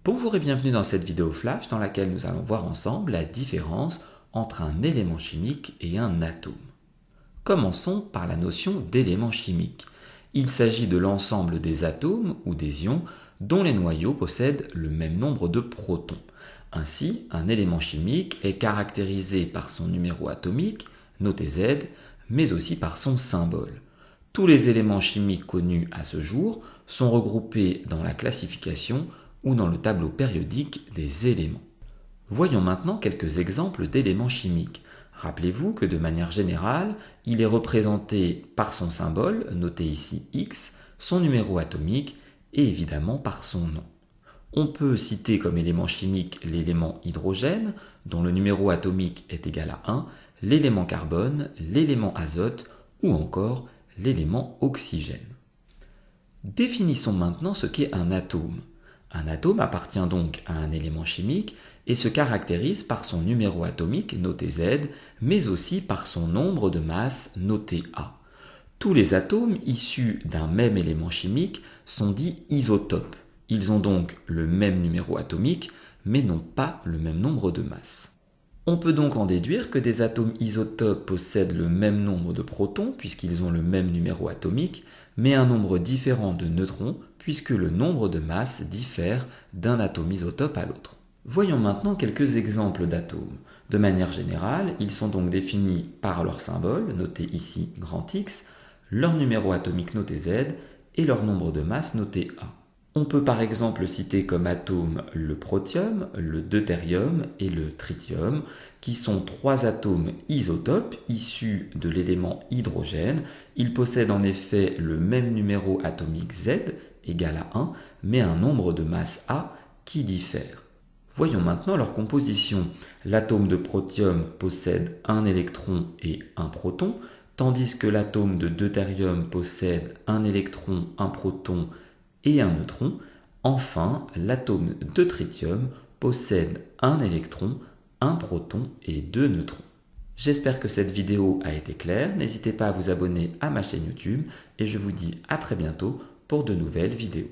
Bonjour et bienvenue dans cette vidéo flash dans laquelle nous allons voir ensemble la différence entre un élément chimique et un atome. Commençons par la notion d'élément chimique. Il s'agit de l'ensemble des atomes ou des ions dont les noyaux possèdent le même nombre de protons. Ainsi, un élément chimique est caractérisé par son numéro atomique, noté Z, mais aussi par son symbole. Tous les éléments chimiques connus à ce jour sont regroupés dans la classification ou dans le tableau périodique des éléments. Voyons maintenant quelques exemples d'éléments chimiques. Rappelez-vous que de manière générale, il est représenté par son symbole, noté ici X, son numéro atomique et évidemment par son nom. On peut citer comme élément chimique l'élément hydrogène, dont le numéro atomique est égal à 1, l'élément carbone, l'élément azote ou encore l'élément oxygène. Définissons maintenant ce qu'est un atome. Un atome appartient donc à un élément chimique et se caractérise par son numéro atomique noté Z, mais aussi par son nombre de masse noté A. Tous les atomes issus d'un même élément chimique sont dits isotopes. Ils ont donc le même numéro atomique, mais n'ont pas le même nombre de masses. On peut donc en déduire que des atomes isotopes possèdent le même nombre de protons, puisqu'ils ont le même numéro atomique, mais un nombre différent de neutrons, puisque le nombre de masses diffère d'un atome isotope à l'autre. Voyons maintenant quelques exemples d'atomes. De manière générale, ils sont donc définis par leur symbole, noté ici grand X, leur numéro atomique noté Z et leur nombre de masses noté A. On peut par exemple citer comme atomes le protium, le deutérium et le tritium, qui sont trois atomes isotopes issus de l'élément hydrogène. Ils possèdent en effet le même numéro atomique Z, égal à 1, mais un nombre de masse A qui diffère. Voyons maintenant leur composition. L'atome de protium possède un électron et un proton, tandis que l'atome de deutérium possède un électron, un proton et un neutron. Enfin, l'atome de tritium possède un électron, un proton et deux neutrons. J'espère que cette vidéo a été claire. N'hésitez pas à vous abonner à ma chaîne YouTube et je vous dis à très bientôt pour de nouvelles vidéos.